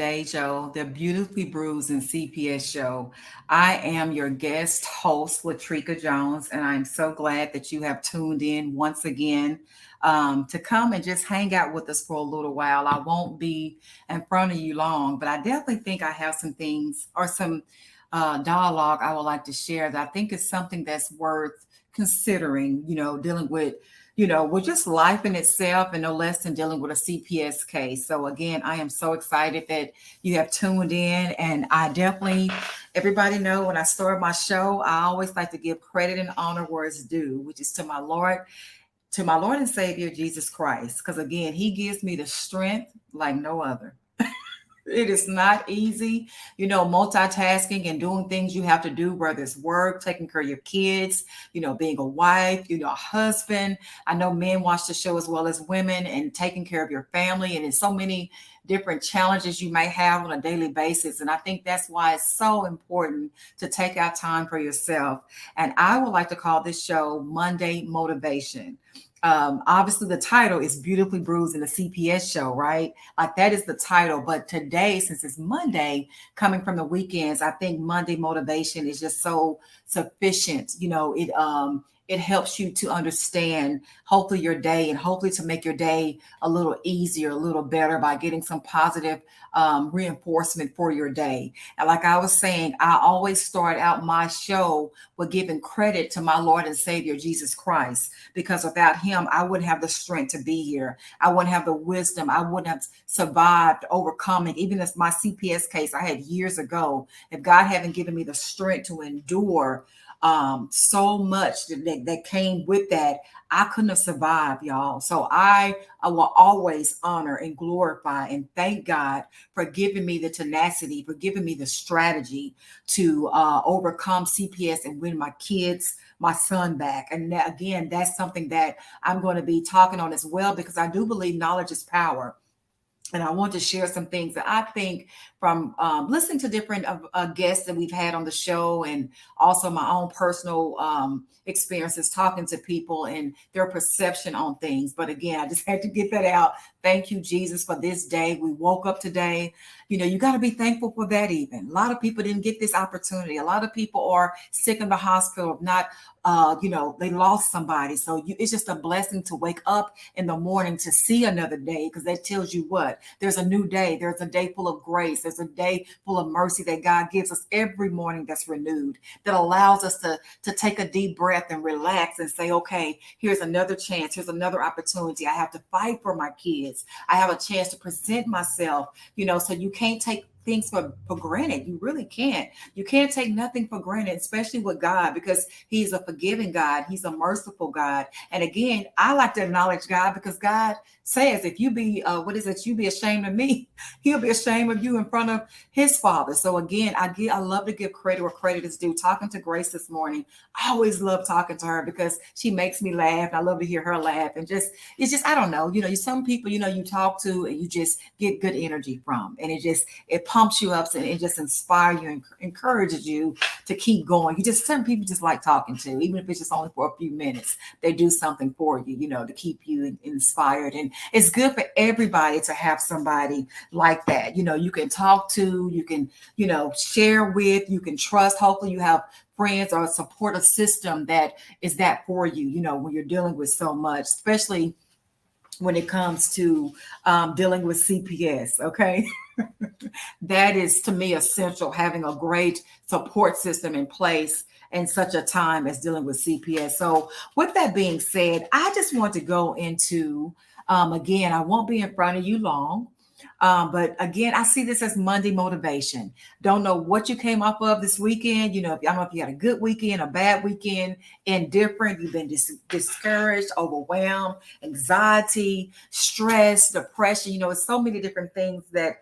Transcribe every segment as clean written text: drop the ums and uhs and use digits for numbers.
today, Joe, the Beautifully Bruised and CPS show. I am your guest host, Latrika Jones, and I'm so glad that you have tuned in once again to come and just hang out with us for a little while. I won't be in front of you long, but I definitely think I have some things or some dialogue I would like to share that I think is something that's worth considering, dealing with with just life in itself and no less than dealing with a CPS case. So again, I am so excited that you have tuned in, and I definitely, everybody know when I start my show, I always like to give credit and honor where it's due, which is to my Lord and Savior, Jesus Christ. Because again, he gives me the strength like no other. It is not easy, multitasking and doing things you have to do, whether it's work, taking care of your kids, being a wife, a husband. I know men watch the show as well as women, and taking care of your family. And there's so many different challenges you may have on a daily basis. And I think that's why it's so important to take out time for yourself. And I would like to call this show Monday Motivation. Obviously, the title is Beautifully Bruised in the CPS show, right? Like that is the title. But today, since it's Monday, coming from the weekends, I think Monday motivation is just so sufficient. It helps you to understand hopefully your day, and hopefully to make your day a little easier, a little better by getting some positive reinforcement for your day. And like I was saying, I always start out my show with giving credit to my Lord and Savior, Jesus Christ, because without him, I wouldn't have the strength to be here. I wouldn't have the wisdom. I wouldn't have survived overcoming, even as my CPS case I had years ago. If God hadn't given me the strength to endure so much that came with that, I couldn't have survived, y'all. So I will always honor and glorify and thank God for giving me the tenacity, for giving me the strategy to overcome CPS and win my kids, my son back. And that, again, that's something that I'm going to be talking on as well, because I do believe knowledge is power. And I want to share some things that I think from listening to different guests that we've had on the show, and also my own personal experiences talking to people and their perception on things. But again, I just had to get that out. Thank you, Jesus, for this day. We woke up today. You got to be thankful for that even. A lot of people didn't get this opportunity. A lot of people are sick in the hospital, not they lost somebody. So it's just a blessing to wake up in the morning to see another day, because that tells you what? There's a new day. There's a day full of grace. There's a day full of mercy that God gives us every morning that's renewed, that allows us to take a deep breath and relax and say, okay, here's another chance. Here's another opportunity. I have to fight for my kids. I have a chance to present myself, so you can't take things for granted. You really can't. You can't take nothing for granted, especially with God, because he's a forgiving God. He's a merciful God. And again, I like to acknowledge God, because God says, if you be, you be ashamed of me, he'll be ashamed of you in front of his Father. So again, I love to give credit where credit is due. Talking to Grace this morning, I always love talking to her because she makes me laugh. And I love to hear her laugh. And it's just, I don't know, some people, you talk to and you just get good energy from, and it pumps you up, and it just inspires you and encourages you to keep going. Certain people just like talking to, even if it's just only for a few minutes, they do something for you, to keep you inspired. And it's good for everybody to have somebody like that. You can talk to, you can, share with, you can trust. Hopefully you have friends or a supportive system that is that for you, when you're dealing with so much, especially when it comes to dealing with CPS. Okay. That is, to me, essential, having a great support system in place in such a time as dealing with CPS. So with that being said, I just want to go into, again, I won't be in front of you long. But again, I see this as Monday motivation. Don't know what you came up of this weekend. I don't know if you had a good weekend, a bad weekend, indifferent, you've been discouraged, overwhelmed, anxiety, stress, depression. It's so many different things that,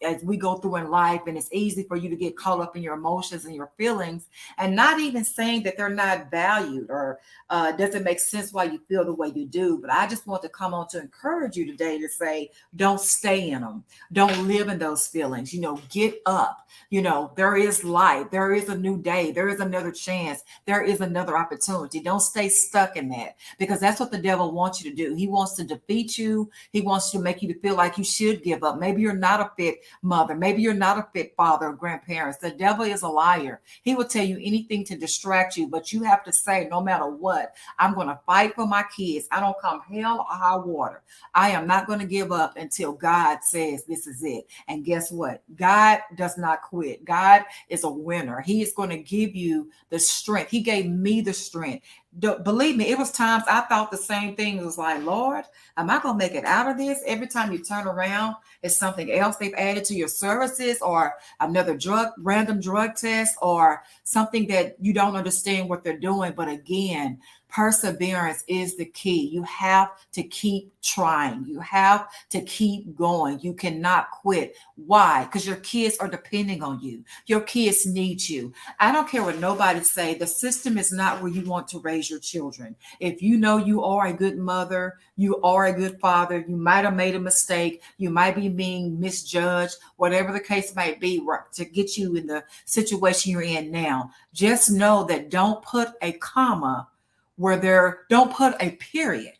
as we go through in life, and it's easy for you to get caught up in your emotions and your feelings, and not even saying that they're not valued or doesn't make sense why you feel the way you do. But I just want to come on to encourage you today to say, don't stay in them. Don't live in those feelings. Get up. There is life. There is a new day. There is another chance. There is another opportunity. Don't stay stuck in that, because that's what the devil wants you to do. He wants to defeat you. He wants to make you to feel like you should give up. Maybe you're not a fit mother. Maybe you're not a fit father or grandparents. The devil is a liar. He will tell you anything to distract you, but you have to say, no matter what, I'm going to fight for my kids. I don't come hell or high water. I am not going to give up until God says this is it. And guess what? God does not quit. God is a winner. He is going to give you the strength. He gave me the strength. Believe me, it was times I thought the same thing. It was like, Lord, am I going to make it out of this? Every time you turn around, it's something else they've added to your services, or another random drug test, or something that you don't understand what they're doing. But again, perseverance is the key. You have to keep trying. You have to keep going. You cannot quit. Why? Because your kids are depending on you. Your kids need you. I don't care what nobody say. The system is not where you want to raise your children. If you know you are a good mother, you are a good father, you might have made a mistake, you might be being misjudged, whatever the case might be, to get you in the situation you're in now, just know that don't put a comma don't put a period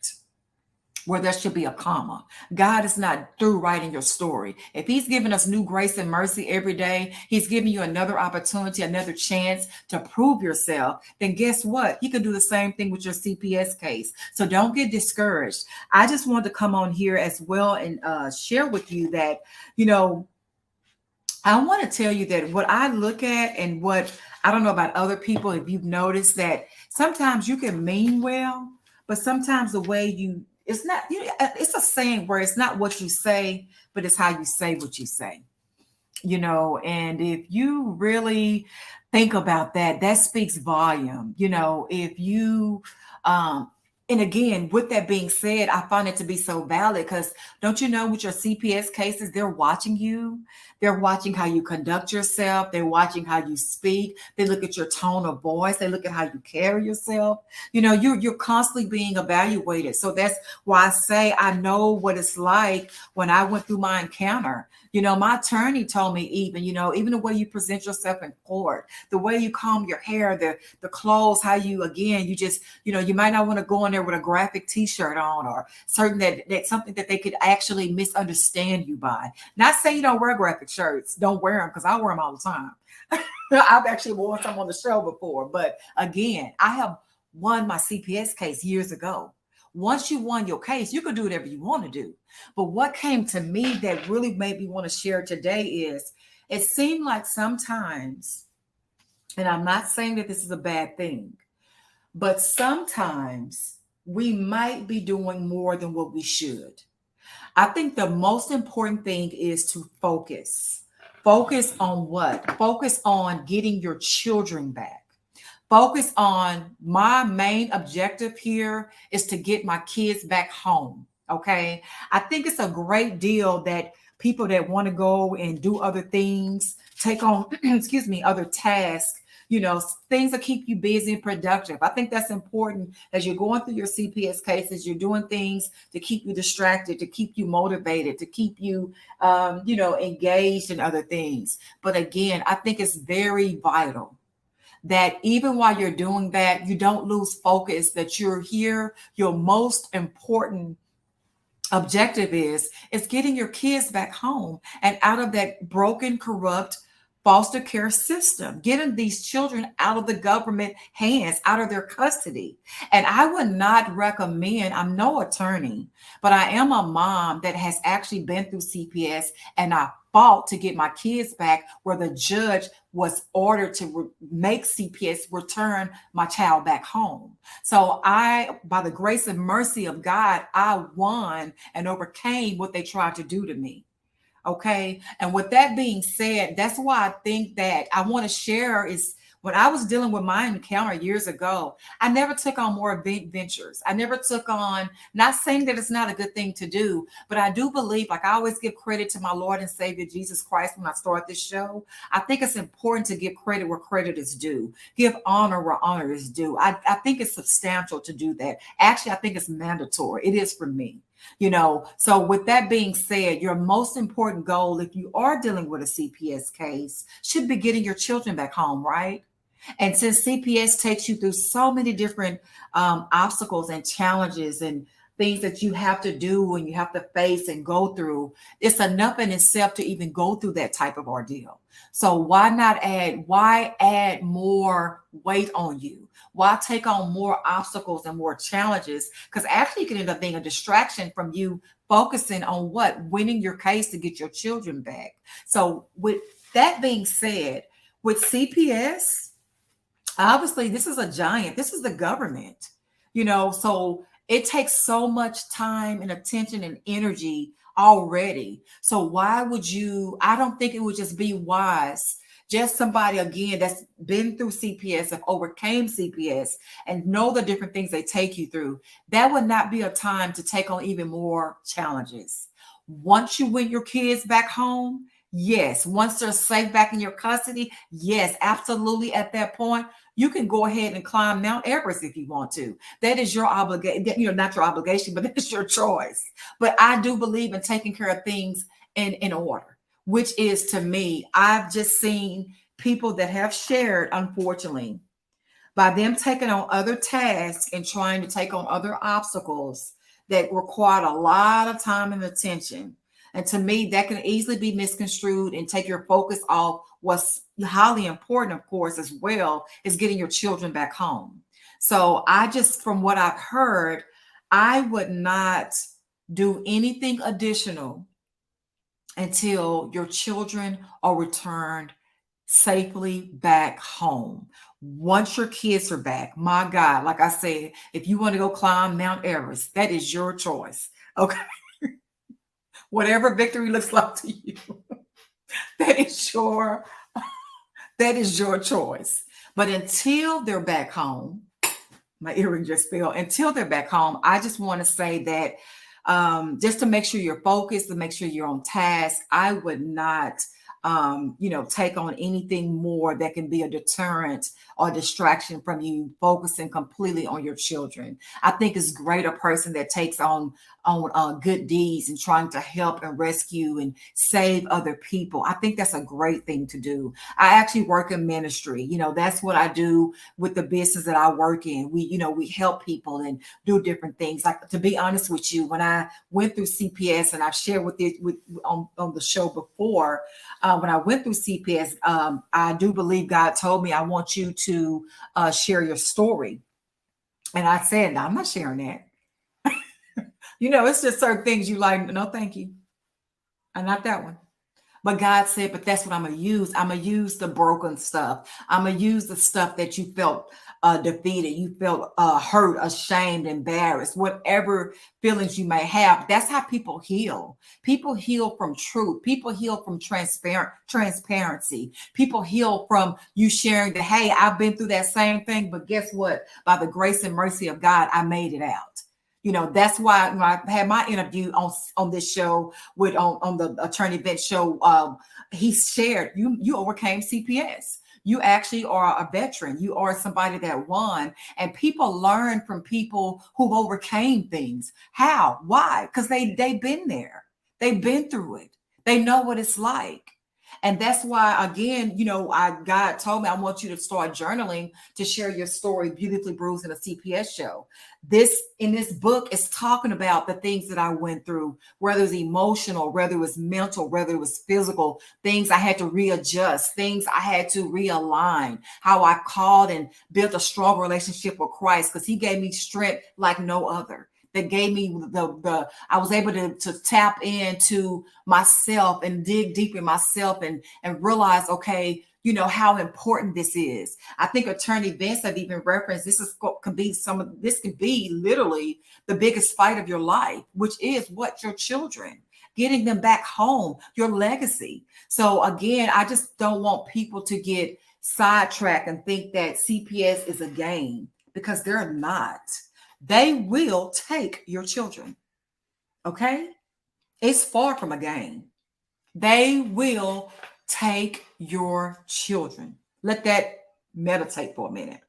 where there should be a comma. God is not through writing your story. If he's giving us new grace and mercy every day, he's giving you another opportunity, another chance to prove yourself, then guess what? He could do the same thing with your CPS case. So don't get discouraged. I just wanted to come on here as well and share with you that, I want to tell you that what I look at, and what I don't know about other people, if you've noticed that sometimes you can mean well, but sometimes the way it's not, it's a saying where it's not what you say, but it's how you say what you say, and if you really think about that, that speaks volume, if you, and again, with that being said, I find it to be so valid because don't you know, with your CPS cases, they're watching you. They're watching how you conduct yourself. They're watching how you speak. They look at your tone of voice. They look at how you carry yourself. You're constantly being evaluated. So that's why I say I know what it's like when I went through my encounter. My attorney told me even the way you present yourself in court, the way you comb your hair, the clothes, how you, again, you just, you might not want to go in there with a graphic t-shirt on, or certain that's something that they could actually misunderstand you by. Not saying you don't wear graphic shirts. Don't wear them, because I wear them all the time. I've actually worn some on the show before. But again, I have won my CPS case years ago. Once you won your case, you can do whatever you want to do. But what came to me that really made me want to share today is it seemed like sometimes, and I'm not saying that this is a bad thing, but sometimes we might be doing more than what we should. I think the most important thing is to focus. Focus on what? Focus on getting your children back. Focus on, my main objective here is to get my kids back home. Okay. I think it's a great deal that people that want to go and do other things, take on, excuse me, other tasks, things that keep you busy and productive. I think that's important as you're going through your CPS cases. You're doing things to keep you distracted, to keep you motivated, to keep you, engaged in other things. But again, I think it's very vital that even while you're doing that, you don't lose focus, that you're here. Your most important objective is getting your kids back home and out of that broken, corrupt foster care system, getting these children out of the government hands, out of their custody. And I would not recommend, I'm no attorney, but I am a mom that has actually been through CPS, and I fought to get my kids back, where the judge was ordered to make CPS return my child back home. So by the grace and mercy of God, I won and overcame what they tried to do to me. Okay. And with that being said, that's why I think that I want to share is when I was dealing with my encounter years ago, I never took on more ventures. I never took on, not saying that it's not a good thing to do, but I do believe, like I always give credit to my Lord and Savior, Jesus Christ, when I start this show. I think it's important to give credit where credit is due. Give honor where honor is due. I think it's substantial to do that. Actually, I think it's mandatory. It is for me. So with that being said, your most important goal, if you are dealing with a CPS case, should be getting your children back home, right? And since CPS takes you through so many different obstacles and challenges and things that you have to do and you have to face and go through, it's enough in itself to even go through that type of ordeal. So why add more weight on you? Why take on more obstacles and more challenges? Because actually it can end up being a distraction from you focusing on what? Winning your case to get your children back. So with that being said, with CPS, obviously this is a giant, this is the government, so it takes so much time and attention and energy already. So why would you, I don't think it would just be wise, just somebody again that's been through CPS, have overcame CPS and know the different things they take you through, that would not be a time to take on even more challenges. Once you win your kids back home, yes. Once they're safe back in your custody, yes, absolutely. At that point, you can go ahead and climb Mount Everest if you want to. That is your obligation, not your obligation, but that's your choice. But I do believe in taking care of things in order, which is, to me, I've just seen people that have shared, unfortunately, by them taking on other tasks and trying to take on other obstacles that require a lot of time and attention. And to me, that can easily be misconstrued and take your focus off what's highly important, of course, as well, is getting your children back home. So I just, from what I've heard, I would not do anything additional until your children are returned safely back home. Once your kids are back, my God, like I said, if you want to go climb Mount Everest, that is your choice. Okay. Whatever victory looks like to you, that is your that is your choice. But until they're back home, my earring just fell. Until they're back home, I just want to say that just to make sure you're focused, to make sure you're on task, I would not, take on anything more that can be a deterrent or distraction from you focusing completely on your children. I think it's great a person that takes on good deeds and trying to help and rescue and save other people. I think that's a great thing to do. I actually work in ministry. That's what I do with the business that I work in. We help people and do different things. Like, to be honest with you, when I went through CPS, and I've shared with it on the show before, when I went through CPS, I do believe God told me, I want you to share your story. And I said, no, I'm not sharing that. It's just certain things you like. No, thank you. And not that one. But God said, but that's what I'm going to use. I'm going to use the broken stuff. I'm going to use the stuff that you felt defeated. You felt hurt, ashamed, embarrassed, whatever feelings you may have. That's how people heal. People heal from truth. People heal from transparency. People heal from you sharing that, hey, I've been through that same thing, but guess what? By the grace and mercy of God, I made it out. That's why when I had my interview on this show with on the attorney bench show, he shared you overcame CPS. You actually are a veteran. You are somebody that won, and people learn from people who overcame things. How? Why? Because they've been there. They've been through it. They know what it's like. And that's why, again, God told me, I want you to start journaling to share your story, Beautifully Bruised, in a CPS show. In this book is talking about the things that I went through, whether it was emotional, whether it was mental, whether it was physical, things I had to readjust, things I had to realign, how I called and built a strong relationship with Christ, because he gave me strength like no other. That gave me I was able to tap into myself and dig deep in myself and realize, okay, how important this is. I think Attorney Vince have even referenced this could be literally the biggest fight of your life, which is what? Your children, getting them back home, your legacy. So again, I just don't want people to get sidetracked and think that CPS is a game, because they're not. They will take your children. Okay? It's far from a game. They will take your children. Let that meditate for a minute.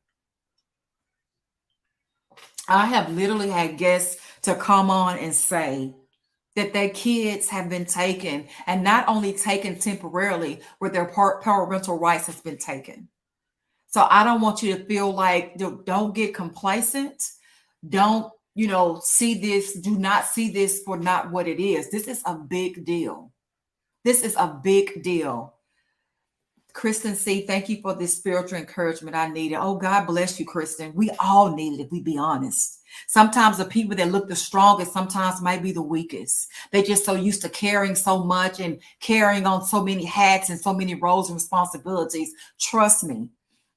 I have literally had guests to come on and say that their kids have been taken, and not only taken temporarily, where their parental rights has been taken. So I don't want you to feel like, don't get complacent. Don't, see this, do not see this for not what it is. This is a big deal. This is a big deal. Kristen C, thank you for this spiritual encouragement I needed. Oh, God bless you, Kristen. We all need it, if we be honest. Sometimes the people that look the strongest sometimes might be the weakest. They're just so used to carrying so much and carrying on so many hats and so many roles and responsibilities. Trust me.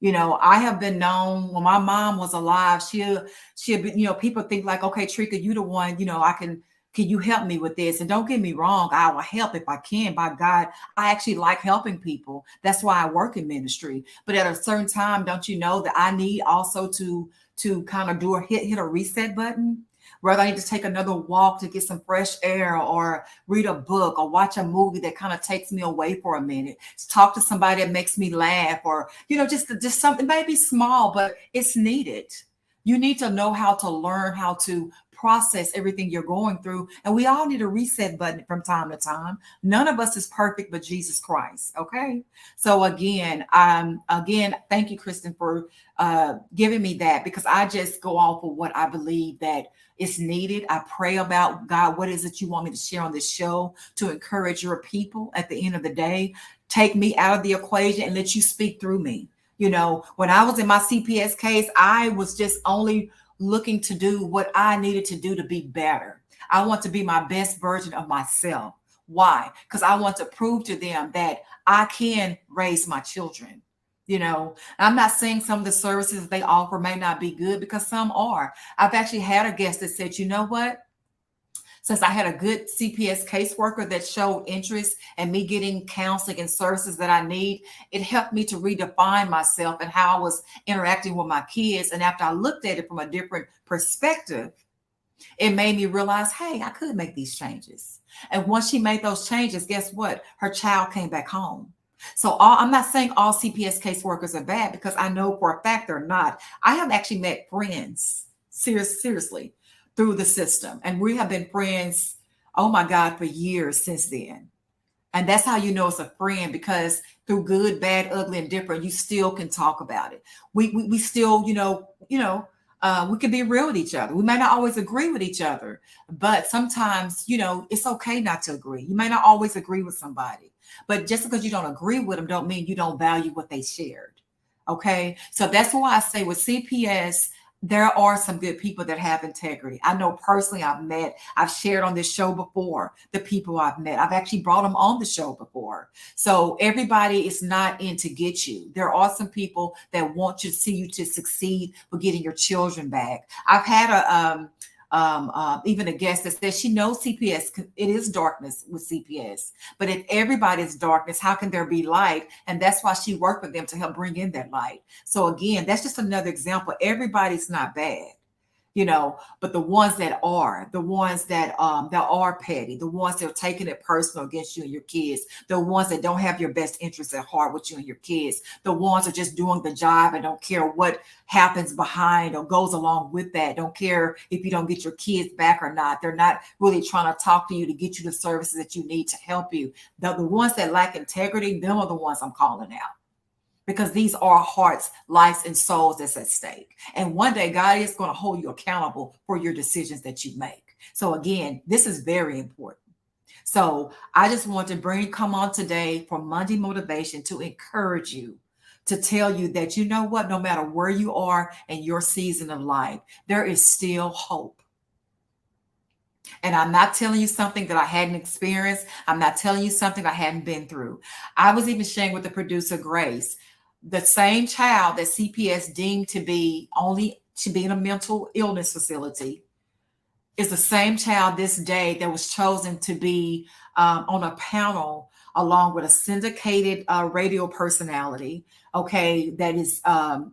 I have been known when my mom was alive, she'll be, people think like, okay, Trika, you the one, can you help me with this? And don't get me wrong, I will help if I can. By God, I actually like helping people. That's why I work in ministry. But at a certain time, don't you know that I need also to kind of do a hit a reset button? Whether I need to take another walk to get some fresh air, or read a book, or watch a movie that kind of takes me away for a minute, talk to somebody that makes me laugh, or just something maybe small, but it's needed. You need to know how to learn how to process everything you're going through. And we all need a reset button from time to time. None of us is perfect but Jesus Christ. Okay. So again, thank you, Kristen, for giving me that, because I just go off of what I believe that is needed. I pray about, God, what is it you want me to share on this show to encourage your people at the end of the day? Take me out of the equation and let you speak through me. When I was in my CPS case, I was just only looking to do what I needed to do to be better. I want to be my best version of myself. Why? Because I want to prove to them that I can raise my children. I'm not saying some of the services they offer may not be good, because some are. I've actually had a guest that said, you know what? Since I had a good CPS caseworker that showed interest in me getting counseling and services that I need, it helped me to redefine myself and how I was interacting with my kids. And after I looked at it from a different perspective, it made me realize, hey, I could make these changes. And once she made those changes, guess what? Her child came back home. So I'm not saying all CPS caseworkers are bad, because I know for a fact they're not. I have actually met friends, seriously, through the system. And we have been friends, oh my God, for years since then. And that's how you know it's a friend, because through good, bad, ugly, and different, you still can talk about it. We still, we can be real with each other. We may not always agree with each other, but sometimes, it's okay not to agree. You may not always agree with somebody, but just because you don't agree with them don't mean you don't value what they shared. Okay. So that's why I say with CPS, there are some good people that have integrity. I know personally, I've shared on this show before the people I've met. I've actually brought them on the show before. So everybody is not in to get you. There are some people that want to see you to succeed for getting your children back. I've had even a guest that says she knows CPS. It is darkness with CPS, but if everybody's darkness, how can there be light? And that's why she worked with them to help bring in that light. So again, that's just another example. Everybody's not bad. But the ones that are, that are petty, the ones that are taking it personal against you and your kids, the ones that don't have your best interests at heart with you and your kids, the ones that are just doing the job and don't care what happens behind or goes along with that, don't care if you don't get your kids back or not. They're not really trying to talk to you to get you the services that you need to help you. The ones that lack integrity, them are the ones I'm calling out, because these are hearts, lives, and souls that's at stake. And one day, God is going to hold you accountable for your decisions that you make. So again, this is very important. So I just want to come on today for Monday Motivation to encourage you, to tell you that, you know what, no matter where you are in your season of life, there is still hope. And I'm not telling you something that I hadn't experienced. I'm not telling you something I hadn't been through. I was even sharing with the producer, Grace, the same child that CPS deemed to be in a mental illness facility is the same child this day that was chosen to be on a panel along with a syndicated radio personality, okay, that is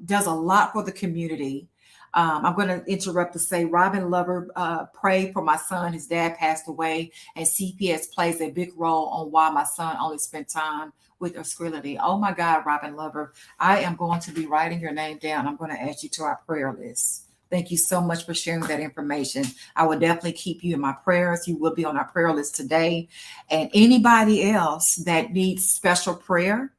does a lot for the community. I'm going to interrupt to say Robin Lover prayed for my son. His dad passed away, and CPS plays a big role on why my son only spent time with Oscrility. Oh my God, Robin Lover, I am going to be writing your name down. I'm going to add you to our prayer list. Thank you so much for sharing that information. I will definitely keep you in my prayers. You will be on our prayer list today. And anybody else that needs special prayer,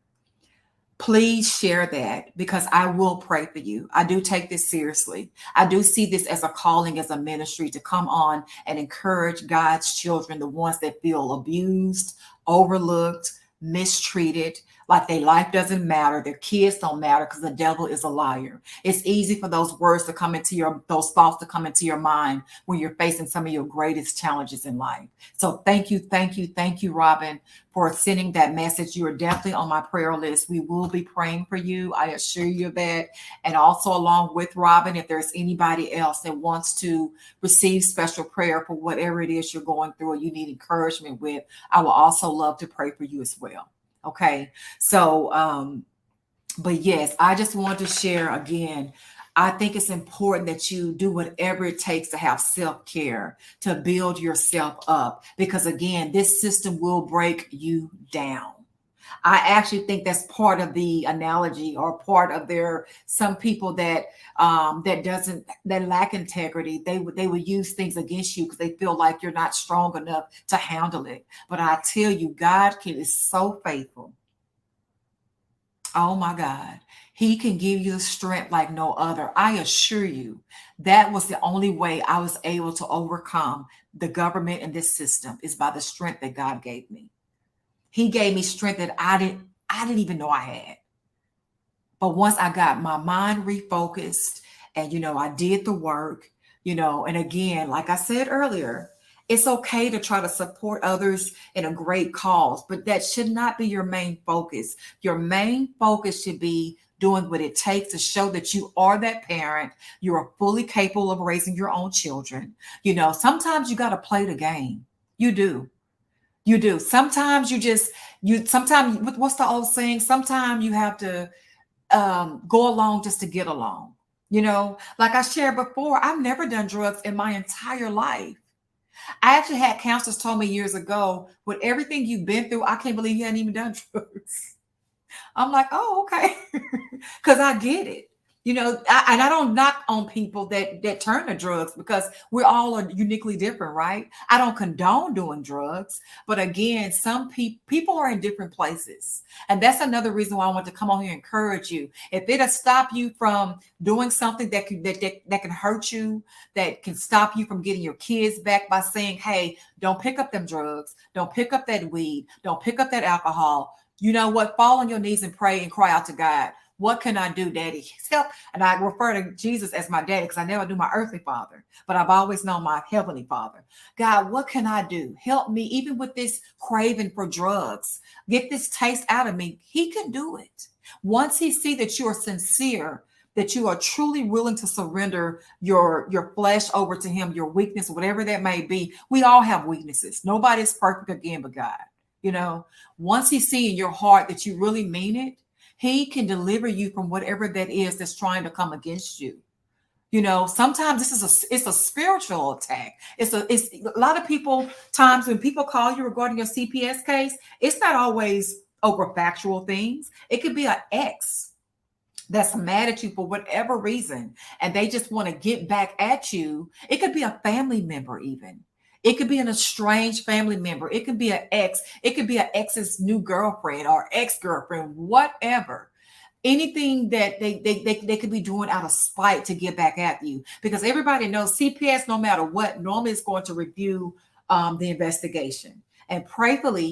please share that because I will pray for you. I do take this seriously. I do see this as a calling, as a ministry to come on and encourage God's children, the ones that feel abused, overlooked, mistreated, like their life doesn't matter, their kids don't matter because the devil is a liar. It's easy for those words to come into those thoughts to come into your mind when you're facing some of your greatest challenges in life. So thank you, Robin, for sending that message. You are definitely on my prayer list. We will be praying for you. I assure you of that. And also, along with Robin, if there's anybody else that wants to receive special prayer for whatever it is you're going through or you need encouragement with, I will also love to pray for you as well. Okay. So, but yes, I just want to share again. I think it's important that you do whatever it takes to have self care, to build yourself up, because again, this system will break you down. I actually think that's part of the analogy or part of some people that that lack integrity. They would use things against you because they feel like you're not strong enough to handle it. But I tell you, is so faithful. Oh my God. He can give you the strength like no other. I assure you, that was the only way I was able to overcome the government and this system is by the strength that God gave me. He gave me strength that I didn't even know I had. But once I got my mind refocused and, I did the work, and again, like I said earlier, it's okay to try to support others in a great cause, but that should not be your main focus. Your main focus should be doing what it takes to show that you are that parent. You are fully capable of raising your own children. Sometimes you got to play the game. You do. You do. Sometimes sometimes, what's the old saying? Sometimes you have to go along just to get along. Like I shared before, I've never done drugs in my entire life. I actually had counselors told me years ago, with everything you've been through, I can't believe you hadn't even done drugs. I'm like, oh, okay. Because I get it. And I don't knock on people that turn to drugs because we all are uniquely different, right? I don't condone doing drugs, but again, some people are in different places, and that's another reason why I want to come on here and encourage you. If it'll stop you from doing something that can hurt you, that can stop you from getting your kids back by saying, "Hey, don't pick up them drugs, don't pick up that weed, don't pick up that alcohol." You know what? Fall on your knees and pray and cry out to God. What can I do, Daddy? Help. And I refer to Jesus as my daddy because I never knew my earthly father, but I've always known my heavenly father. God, what can I do? Help me, even with this craving for drugs. Get this taste out of me. He can do it. Once he see that you are sincere, that you are truly willing to surrender your flesh over to him, your weakness, whatever that may be. We all have weaknesses. Nobody's perfect again but God. Once he see in your heart that you really mean it, he can deliver you from whatever that is that's trying to come against you. Sometimes it's a spiritual attack. It's a lot of people times when people call you regarding your CPS case, it's not always over factual things. It could be an ex that's mad at you for whatever reason, and they just want to get back at you. It could be a family member even. It could be an estranged family member. It could be an ex. It could be an ex's new girlfriend or ex-girlfriend, whatever. Anything that they could be doing out of spite to get back at you. Because everybody knows CPS, no matter what, normally is going to review the investigation. And prayerfully,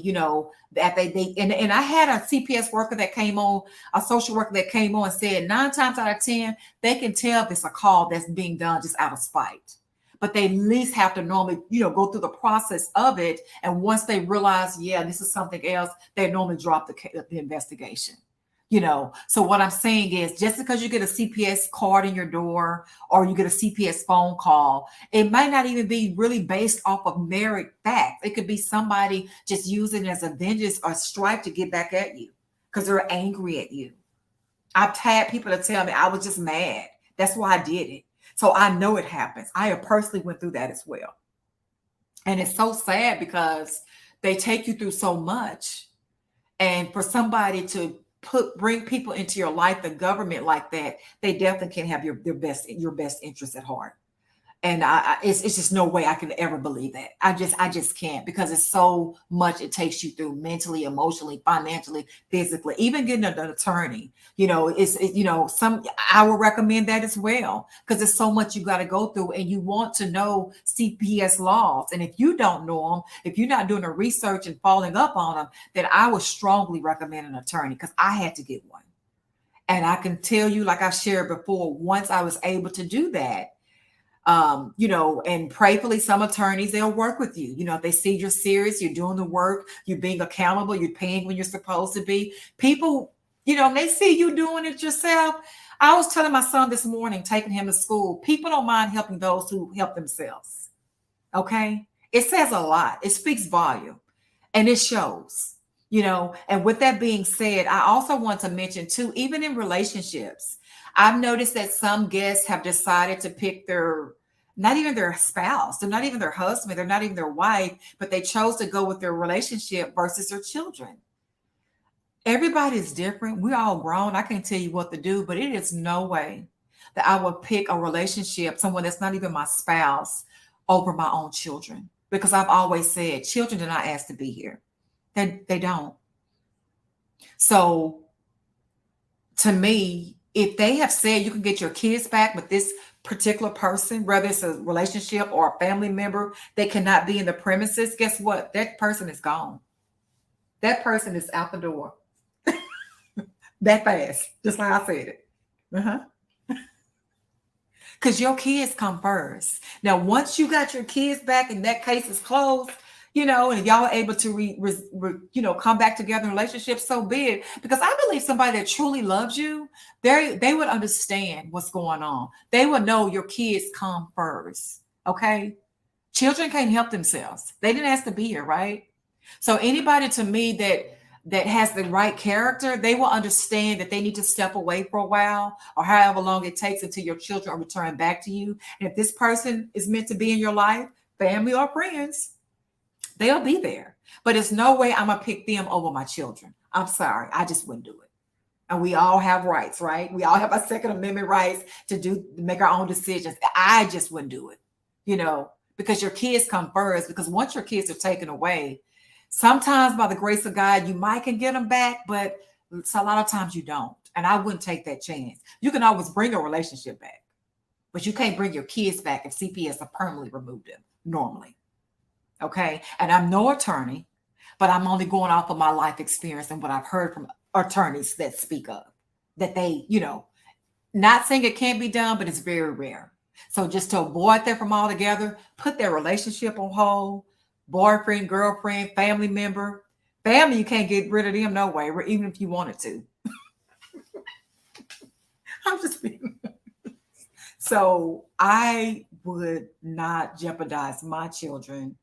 that and I had a CPS worker that came on, a social worker that came on and said 9 times out of 10, they can tell if it's a call that's being done just out of spite. But they at least have to normally, go through the process of it. And once they realize, yeah, this is something else, they normally drop the investigation. So what I'm saying is just because you get a CPS card in your door or you get a CPS phone call, it might not even be really based off of merit fact. It could be somebody just using it as a vengeance or stripe to get back at you because they're angry at you. I've had people to tell me I was just mad. That's why I did it. So I know it happens. I have personally went through that as well. And it's so sad because they take you through so much. And for somebody to bring people into your life, the government like that, they definitely can have your best interest at heart. And it's just no way I could ever believe that. I just can't, because it's so much it takes you through mentally, emotionally, financially, physically, even getting an attorney. Some I would recommend that as well, because there's so much you got to go through, and you want to know CPS laws. And if you don't know them, if you're not doing the research and following up on them, then I would strongly recommend an attorney, because I had to get one. And I can tell you, like I shared before, once I was able to do that, and prayerfully, some attorneys, they'll work with you. If they see you're serious, you're doing the work, you're being accountable, you're paying when you're supposed to be. People, they see you doing it yourself. I was telling my son this morning, taking him to school, people don't mind helping those who help themselves. Okay. It says a lot. It speaks volume, and it shows. And with that being said, I also want to mention too, even in relationships, I've noticed that some guests have decided to pick not even their spouse, they're not even their husband, they're not even their wife, but they chose to go with their relationship versus their children. Everybody's different. We're all grown. I can't tell you what to do, but it is no way that I would pick a relationship, someone that's not even my spouse, over my own children. Because I've always said, children do not ask to be here. They don't. So to me, if they have said you can get your kids back, but this particular person, whether it's a relationship or a family member, they cannot be in the premises, guess what? That person is gone. That person is out the door. That fast, just like I said it. Because your kids come first. Now, once you got your kids back and that case is closed, and if y'all are able to come back together in relationships, so be it. Because I believe somebody that truly loves you, they would understand what's going on. They would know your kids come first. Okay. Children can't help themselves. They didn't ask to be here, right? So anybody to me that has the right character, they will understand that they need to step away for a while, or however long it takes until your children are returned back to you. And if this person is meant to be in your life, family or friends, they'll be there. But there's no way I'm going to pick them over my children. I'm sorry. I just wouldn't do it. And we all have rights, right? We all have our Second Amendment rights to make our own decisions. I just wouldn't do it, because your kids come first. Because once your kids are taken away, sometimes by the grace of God, you might can get them back, but a lot of times you don't. And I wouldn't take that chance. You can always bring a relationship back, but you can't bring your kids back if CPS have permanently removed them normally. Okay. And I'm no attorney, but I'm only going off of my life experience and what I've heard from attorneys that speak up, that they, not saying it can't be done, but it's very rare. So just to avoid that from altogether, put their relationship on hold. Boyfriend, girlfriend, family member. Family, you can't get rid of them no way, even if you wanted to. I'm just being. So I would not jeopardize my children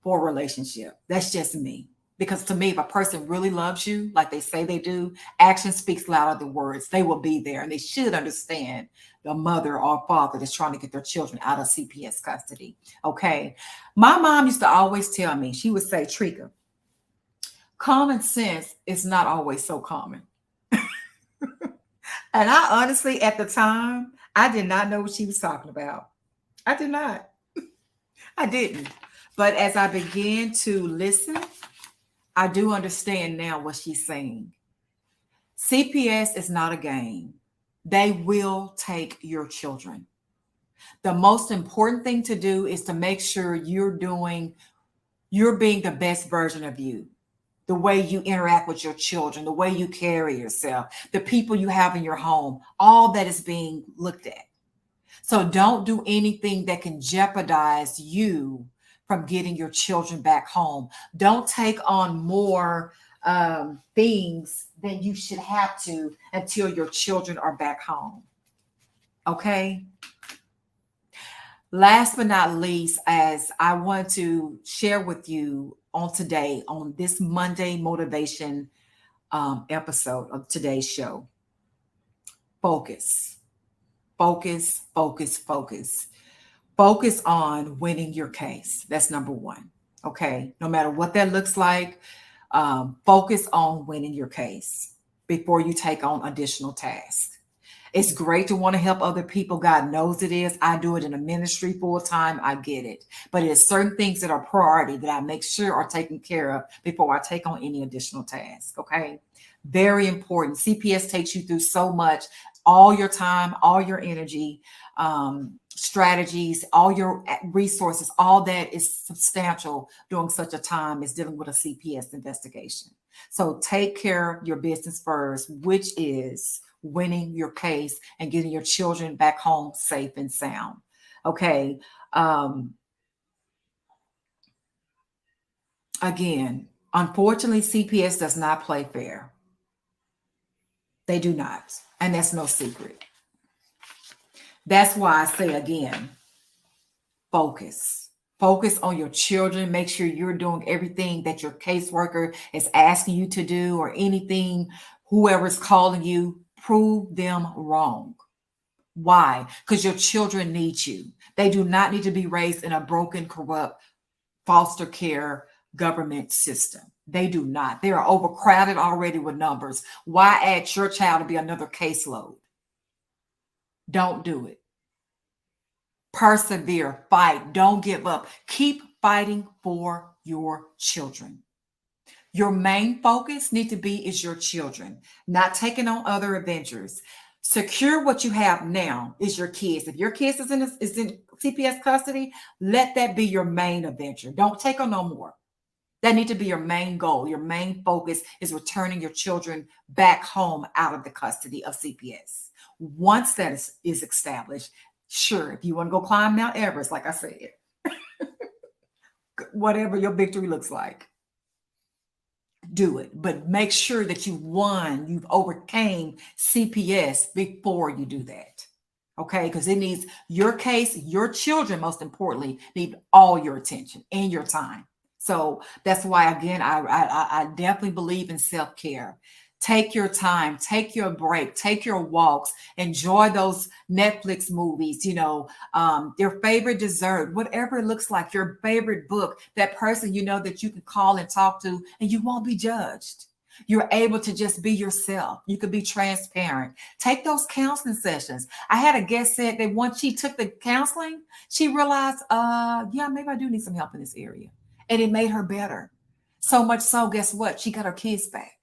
for a relationship. That's just me. Because to me, if a person really loves you, like they say they do, action speaks louder than words. They will be there, and they should understand the mother or father that's trying to get their children out of CPS custody. Okay. My mom used to always tell me, she would say, Trika, common sense is not always so common. And I honestly, at the time, I did not know what she was talking about. I did not. I didn't. But as I began to listen, I do understand now what she's saying. CPS is not a game. They will take your children. The most important thing to do is to make sure you're being the best version of you. The way you interact with your children, the way you carry yourself, the people you have in your home, all that is being looked at. So don't do anything that can jeopardize you from getting your children back home. Don't take on more things than you should have to until your children are back home. Okay? Last but not least, as I want to share with you on this Monday motivation episode of today's show, focus, focus, focus, focus. Focus on winning your case. That's number one. Okay. No matter what that looks like, focus on winning your case. before you take on additional tasks. It's great to want to help other people. God knows it is. I do it in a ministry full time. I get it. But it is certain things that are priority that I make sure are taken care of before I take on any additional tasks. Okay. Very important. CPS takes you through so much, all your time, all your energy, strategies, all your resources, all that is substantial during such a time as dealing with a CPS investigation. So take care of your business first, which is winning your case and getting your children back home safe and sound. Okay. Um, Again, unfortunately, CPS does not play fair. They do not. And that's no secret. That's why I say again, focus. Focus on your children. Make sure you're doing everything that your caseworker is asking you to do or anything, whoever's calling you, prove them wrong. Why? Because your children need you. They do not need to be raised in a broken, corrupt foster care government system. They do not. They are overcrowded already with numbers. Why add your child to be another caseload? Don't do it. Persevere, fight, don't give up. Keep fighting for your children. Your main focus need to be is your children, not taking on other adventures. Secure what you have now is your kids. If your kids is in CPS custody, let that be your main adventure. Don't take on no more. That need to be your main goal. Your main focus is returning your children back home out of the custody of CPS. Once that is established, sure, if you want to go climb Mount Everest, like I said, whatever your victory looks like, do it. But make sure that you've overcame CPS before you do that. Okay, because it needs your case, your children, most importantly, need all your attention and your time. So that's why, again, I definitely believe in self-care. Take your time, take your break, take your walks, enjoy those Netflix movies, your favorite dessert, whatever it looks like, your favorite book, that person that you can call and talk to, and you won't be judged. You're able to just be yourself. You could be transparent. Take those counseling sessions. I had a guest said that once she took the counseling, she realized, yeah, maybe I do need some help in this area. And it made her better. So much so, guess what? She got her kids back.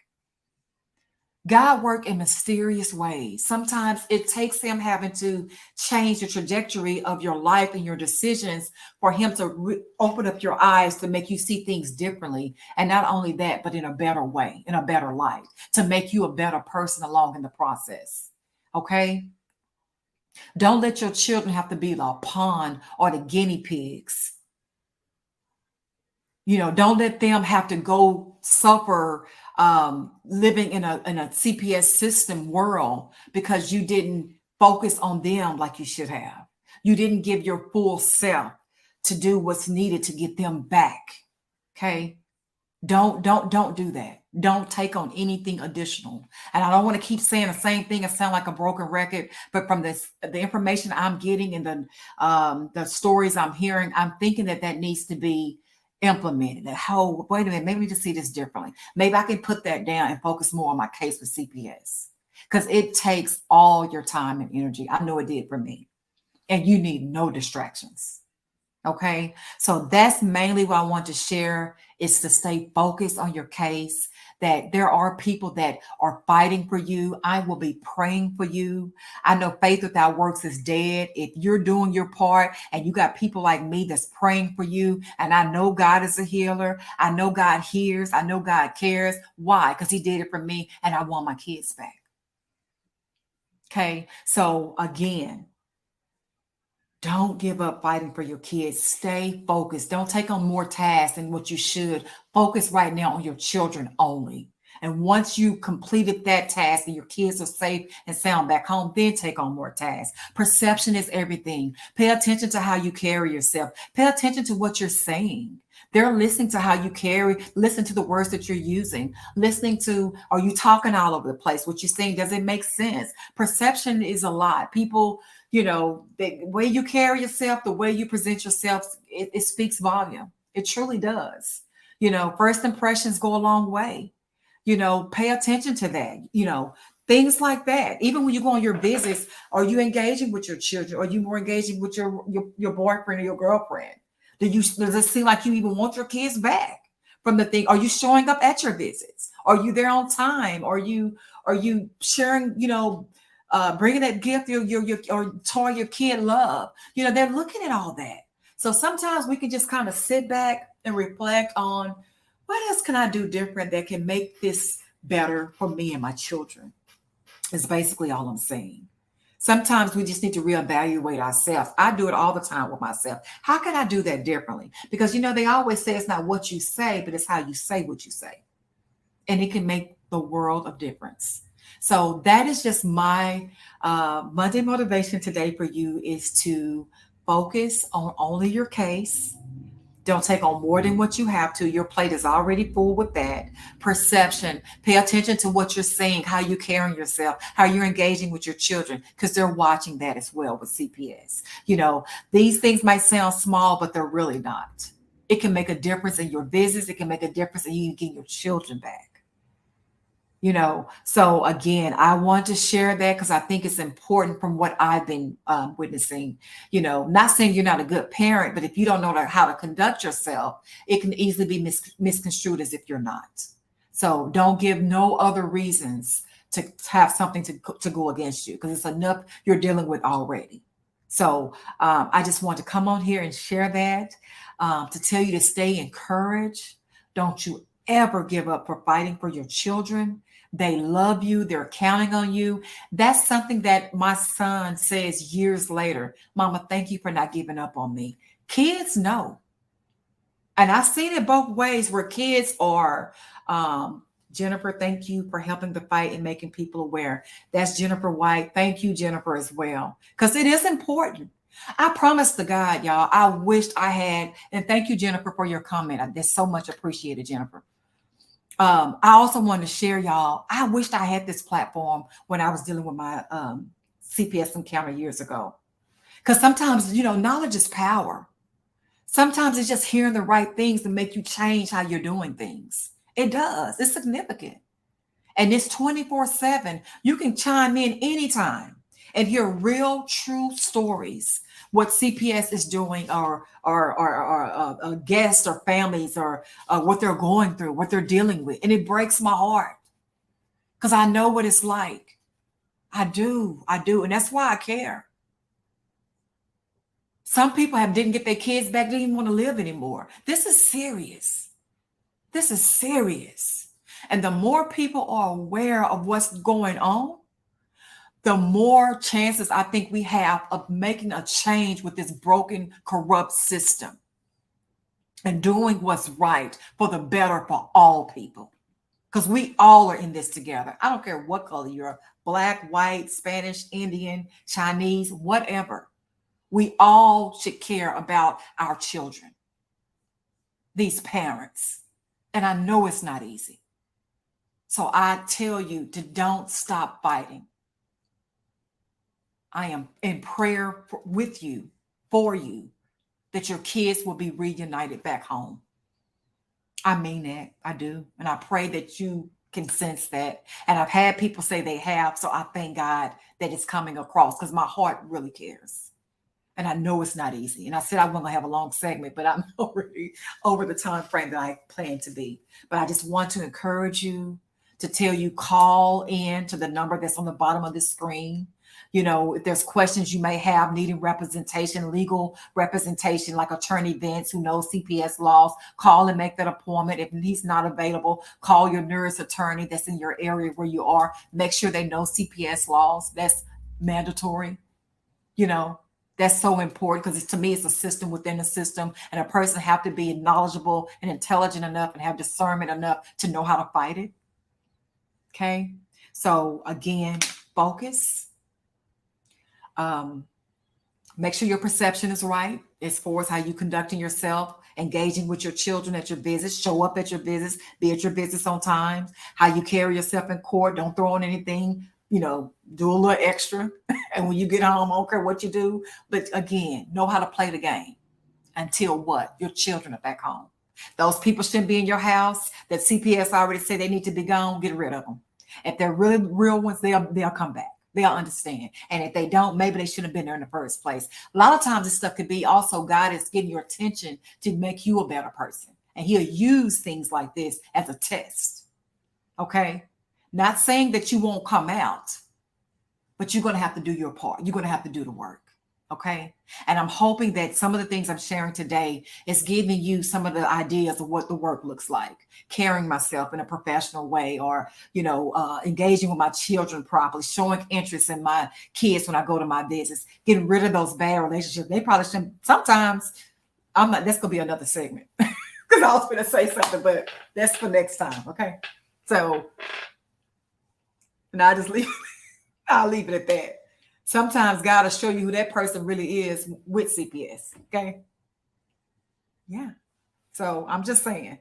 God works in mysterious ways. Sometimes it takes him having to change the trajectory of your life and your decisions for him to open up your eyes to make you see things differently. And not only that, but in a better way, in a better light, to make you a better person along in the process. Okay? Don't let your children have to be the pawn or the guinea pigs. Don't let them have to go suffer living in a CPS system world because you didn't focus on them like you should have. You didn't give your full self to do what's needed to get them back. Okay. Don't do that. Don't take on anything additional. And I don't want to keep saying the same thing and sound like a broken record, but from the information I'm getting and the stories I'm hearing, I'm thinking that needs to be implemented. That wait a minute, maybe we just see this differently. Maybe I can put that down and focus more on my case with CPS because it takes all your time and energy. I know it did for me, and you need no distractions. Okay, so that's mainly what I want to share is to stay focused on your case, that there are people that are fighting for you. I will be praying for you. I know faith without works is dead. If you're doing your part and you got people like me that's praying for you, and I know God is a healer, I know God hears, I know God cares. Why? Because he did it for me and I want my kids back. Okay, so again, don't give up fighting for your kids. Stay focused. Don't take on more tasks than what you should. Focus right now on your children only. And once you completed that task and your kids are safe and sound back home, then take on more tasks. Perception is everything. Pay attention to how you carry yourself. Pay attention to what you're saying. They're listening to how you carry, listen to the words that you're using, listening to, are you talking all over the place? What you're saying, does it make sense? Perception is a lot. People, the way you carry yourself, the way you present yourself, it speaks volume. It truly does. First impressions go a long way. Pay attention to that, things like that. Even when you go on your visits, are you engaging with your children? Are you more engaging with your boyfriend or your girlfriend? Does it seem like you even want your kids back from the thing? Are you showing up at your visits? Are you there on time? Are you sharing, bringing that gift your or toy your kid love? They're looking at all that. So sometimes we can just kind of sit back and reflect on what else can I do different that can make this better for me and my children? Is basically all I'm saying. Sometimes we just need to reevaluate ourselves. I do it all the time with myself. How can I do that differently? Because they always say it's not what you say, but it's how you say what you say. And it can make the world of difference. So that is just my Monday motivation today for you, is to focus on only your case. Don't take on more than what you have to. Your plate is already full with that. Perception. Pay attention to what you're saying, how you're carrying yourself, how you're engaging with your children, because they're watching that as well with CPS. These things might sound small, but they're really not. It can make a difference in your business. It can make a difference in you getting your children back. So again, I want to share that because I think it's important from what I've been witnessing. Not saying you're not a good parent, but if you don't know how to conduct yourself, it can easily be misconstrued as if you're not. So don't give no other reasons to have something to go against you, because it's enough you're dealing with already. So I just want to come on here and share that, to tell you to stay encouraged. Don't you ever give up for fighting for your children. They love you. They're counting on you. That's something that my son says years later. Mama, thank you for not giving up on me. Kids know. And I've seen it both ways where kids are, Jennifer, thank you for helping the fight and making people aware. That's Jennifer White. Thank you, Jennifer, as well. Because it is important. I promise to God, y'all, I wished I had, and thank you, Jennifer, for your comment. That's so much appreciated, Jennifer. I also want to share, y'all, I wished I had this platform when I was dealing with my CPS encounter years ago. Because sometimes, knowledge is power. Sometimes it's just hearing the right things to make you change how you're doing things. It does. It's significant. And it's 24/7. You can chime in anytime and hear real, true stories, what CPS is doing, or guests or families, or what they're going through, what they're dealing with. And it breaks my heart because I know what it's like. I do. And that's why I care. Some people didn't get their kids back, didn't even want to live anymore. This is serious. This is serious. And the more people are aware of what's going on, the more chances I think we have of making a change with this broken, corrupt system and doing what's right for the better for all people. Because we all are in this together. I don't care what color you're, Black, white, Spanish, Indian, Chinese, whatever. We all should care about our children, these parents. And I know it's not easy. So I tell you to don't stop fighting. I am in prayer with you, for you, that your kids will be reunited back home. I mean that. I do. And I pray that you can sense that. And I've had people say they have. So I thank God that it's coming across, because my heart really cares. And I know it's not easy. And I said I wasn't going to have a long segment, but I'm already over the time frame that I plan to be. But I just want to encourage you, to tell you, call in to the number that's on the bottom of the screen. If there's questions you may have needing representation, legal representation, like Attorney Vince, who knows CPS laws, call and make that appointment. If he's not available, call your nearest attorney that's in your area where you are. Make sure they know CPS laws. That's mandatory. That's so important, because to me, it's a system within a system, and a person have to be knowledgeable and intelligent enough and have discernment enough to know how to fight it. Okay. So again, focus. Make sure your perception is right as far as how you conducting yourself, engaging with your children at your business, show up at your business, be at your business on time, how you carry yourself in court, don't throw on anything, do a little extra. And when you get home, I don't care what you do. But again, know how to play the game until what? Your children are back home. Those people shouldn't be in your house that CPS already said they need to be gone. Get rid of them. If they're really real ones, they'll come back. They'll understand. And if they don't, maybe they shouldn't have been there in the first place. A lot of times this stuff could be also God is getting your attention to make you a better person. And he'll use things like this as a test. Okay? Not saying that you won't come out, but you're going to have to do your part. You're going to have to do the work. Okay. And I'm hoping that some of the things I'm sharing today is giving you some of the ideas of what the work looks like, carrying myself in a professional way, or, engaging with my children properly, showing interest in my kids when I go to my visits, getting rid of those bad relationships. They probably shouldn't. Sometimes that's going to be another segment because I was going to say something, but that's for next time. Okay. So, and I'll leave it at that. Sometimes God will show you who that person really is with CPS. Okay. Yeah. So I'm just saying,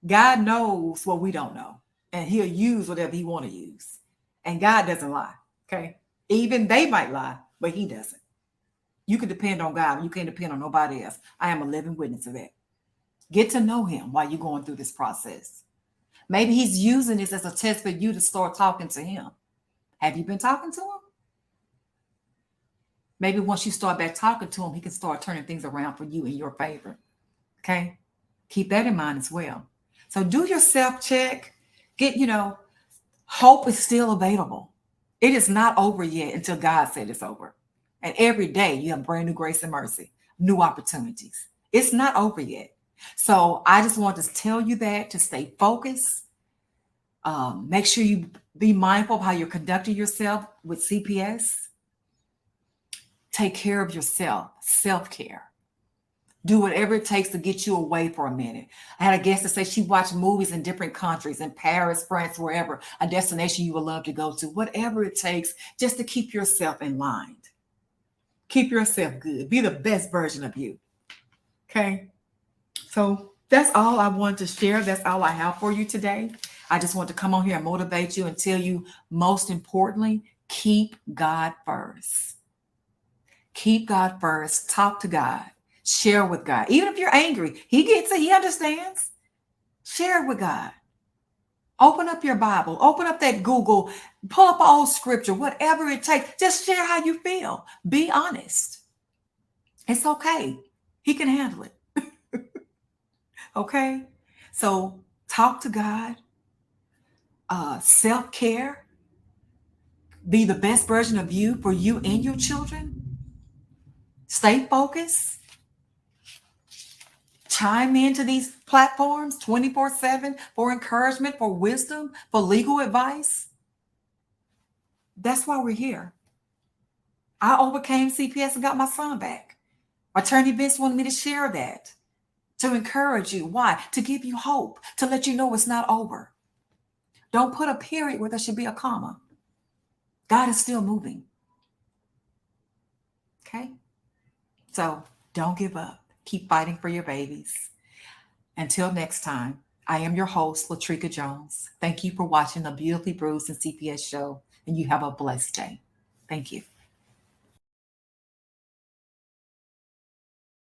God knows what we don't know, and he'll use whatever he want to use. And God doesn't lie. Okay. Even they might lie, but he doesn't. You can depend on God. You can't depend on nobody else. I am a living witness of that. Get to know him while you're going through this process. Maybe he's using this as a test for you to start talking to him. Have you been talking to him? Maybe once you start back talking to him, he can start turning things around for you in your favor. Okay. Keep that in mind as well. So do your self-check. Hope is still available. It is not over yet until God said it's over. And every day you have brand new grace and mercy, new opportunities. It's not over yet. So I just want to tell you that to stay focused. Make sure you be mindful of how you're conducting yourself with CPS. Take care of yourself, self-care. Do whatever it takes to get you away for a minute. I had a guest that said she watched movies in different countries, in Paris, France, wherever, a destination you would love to go to, whatever it takes, just to keep yourself in line. Keep yourself good. Be the best version of you. Okay? So that's all I wanted to share. That's all I have for you today. I just want to come on here and motivate you and tell you, most importantly, keep God first. Keep God first. Talk to God. Share with God. Even if you're angry, he gets it. He understands. Share it with God. Open up your Bible. Open up that Google. Pull up all scripture. Whatever it takes. Just share how you feel. Be honest. It's okay. He can handle it. Okay? So talk to God. Self-care. Be the best version of you for you and your children. Stay focused. Chime into these platforms 24/7 for encouragement, for wisdom, for legal advice. That's why we're here. I overcame CPS and got my son back. Attorney Vince wanted me to share that, to encourage you. Why? To give you hope, to let you know it's not over. Don't put a period where there should be a comma. God is still moving. Okay? So don't give up. Keep fighting for your babies. Until next time, I am your host, Latrika Jones. Thank you for watching the Beautifully Bruised and CPS show, and you have a blessed day. Thank you.